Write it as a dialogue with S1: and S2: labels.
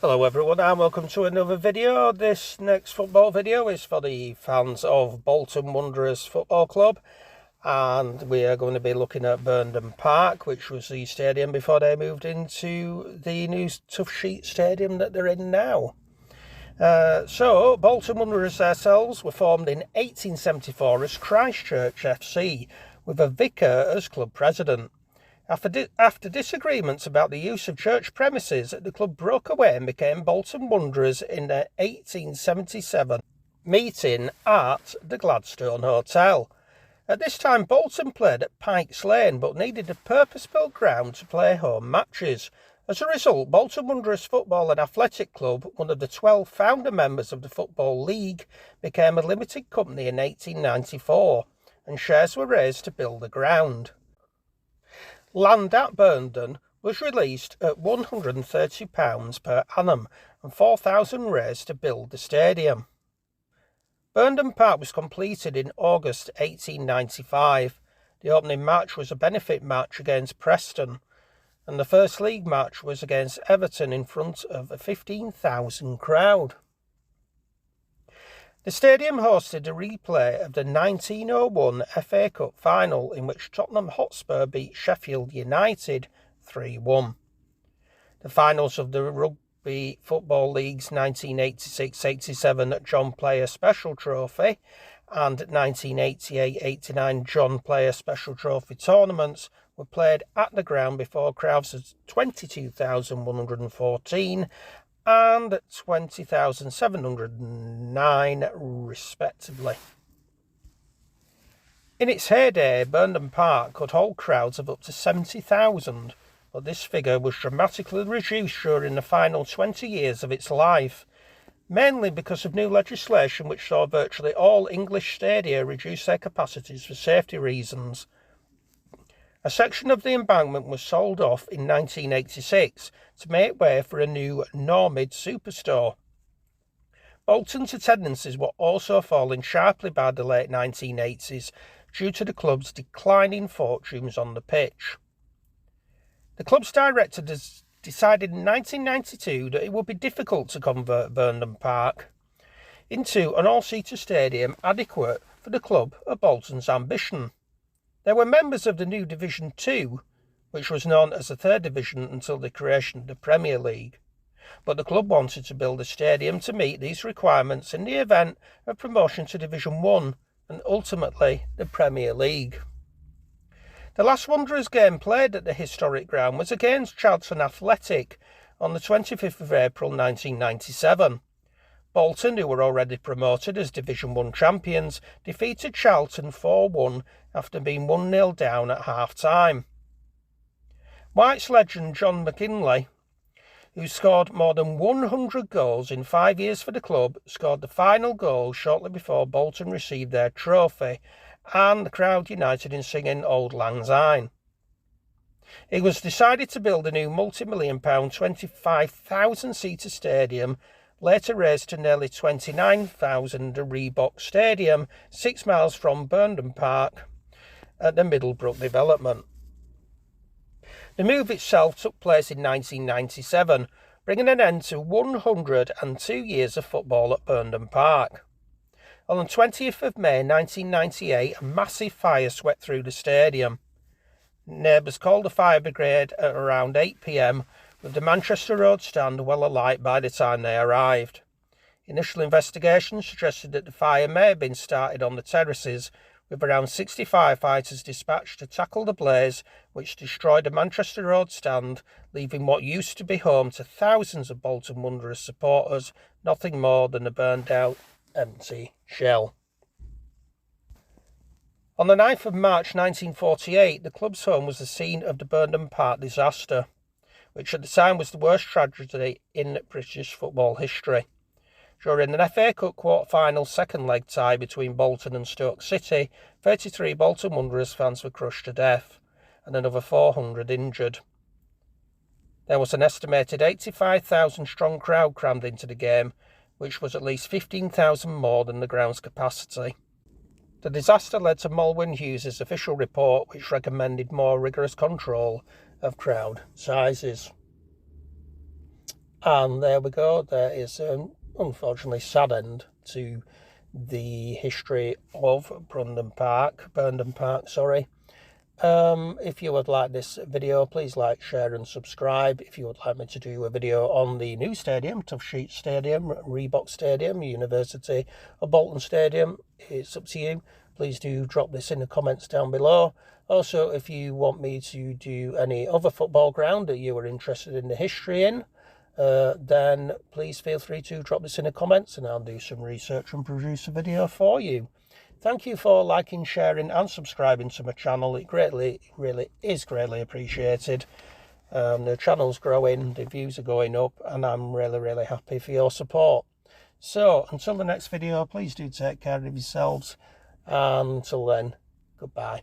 S1: Hello everyone and welcome to another video. This next football video is for the fans of Bolton Wanderers Football Club, and we are going to be looking at Burnden Park, which was the stadium before they moved into the new Tough Sheet Stadium that they're in now. So Bolton Wanderers themselves were formed in 1874 as Christchurch FC, with a vicar as club president. After disagreements about the use of church premises, the club broke away and became Bolton Wanderers in their 1877 meeting at the Gladstone Hotel. At this time, Bolton played at Pikes Lane but needed a purpose-built ground to play home matches. As a result, Bolton Wanderers Football and Athletic Club, one of the 12 founder members of the Football League, became a limited company in 1894, and shares were raised to build the ground. Land at Burnden was released at £130 per annum and £4,000 raised to build the stadium. Burnden Park was completed in August 1895. The opening match was a benefit match against Preston, and the first league match was against Everton in front of a 15,000 crowd. The stadium hosted a replay of the 1901 FA Cup final in which Tottenham Hotspur beat Sheffield United 3-1. The finals of the Rugby Football League's 1986-87 John Player Special Trophy and 1988-89 John Player Special Trophy tournaments were played at the ground before crowds of 22,114 and 20,709 respectively. In its heyday, Burnden Park could hold crowds of up to 70,000, but this figure was dramatically reduced during the final 20 years of its life, mainly because of new legislation which saw virtually all English stadia reduce their capacities for safety reasons. A section of the embankment was sold off in 1986 to make way for a new Normid superstore. Bolton's attendances were also falling sharply by the late 1980s due to the club's declining fortunes on the pitch. The club's director decided in 1992 that it would be difficult to convert Burnden Park into an all-seater stadium adequate for the club of Bolton's ambition. There were members of the new Division 2, which was known as the Third Division until the creation of the Premier League, but the club wanted to build a stadium to meet these requirements in the event of promotion to Division 1 and ultimately the Premier League. The last Wanderers game played at the historic ground was against Charlton Athletic on the 25th of April 1997. Bolton, who were already promoted as Division 1 champions, defeated Charlton 4-1 after being 1-0 down at half-time. White's legend John McKinley, who scored more than 100 goals in 5 years for the club, scored the final goal shortly before Bolton received their trophy, and the crowd united in singing Auld Lang Syne. It was decided to build a new multi-million-pound 25,000-seater stadium, later raised to nearly 29,000 at Reebok Stadium, 6 miles from Burnden Park at the Middlebrook development. The move itself took place in 1997, bringing an end to 102 years of football at Burnden Park. On the 20th of May 1998, a massive fire swept through the stadium. Neighbours called the fire brigade at around 8 p.m, with the Manchester Road stand well alight by the time they arrived. Initial investigations suggested that the fire may have been started on the terraces, with around 60 firefighters dispatched to tackle the blaze, which destroyed the Manchester Road stand, leaving what used to be home to thousands of Bolton Wanderers supporters nothing more than a burned-out, empty shell. On the 9th of March 1948, the club's home was the scene of the Burnden Park disaster, which at the time was the worst tragedy in British football history. During an FA Cup quarter-final second leg tie between Bolton and Stoke City, 33 Bolton Wanderers fans were crushed to death, and another 400 injured. There was an estimated 85,000-strong crowd crammed into the game, which was at least 15,000 more than the ground's capacity. The disaster led to Molwyn Hughes' official report, which recommended more rigorous control of crowd sizes. And there we go. There is an unfortunately sad end to the history of Burnden Park. If you would like this video, please like, share and subscribe. If you would like me to do a video on the new stadium, Tough Sheet Stadium, Reebok Stadium, University of Bolton Stadium, it's up to you. Please do drop this in the comments down below. Also, if you want me to do any other football ground that you are interested in the history in, then please feel free to drop this in the comments and I'll do some research and produce a video for you. Thank you for liking, sharing and subscribing to my channel. It really is greatly appreciated. The channel's growing, the views are going up, and I'm really happy for your support. So until the next video, please do take care of yourselves, and until then, goodbye.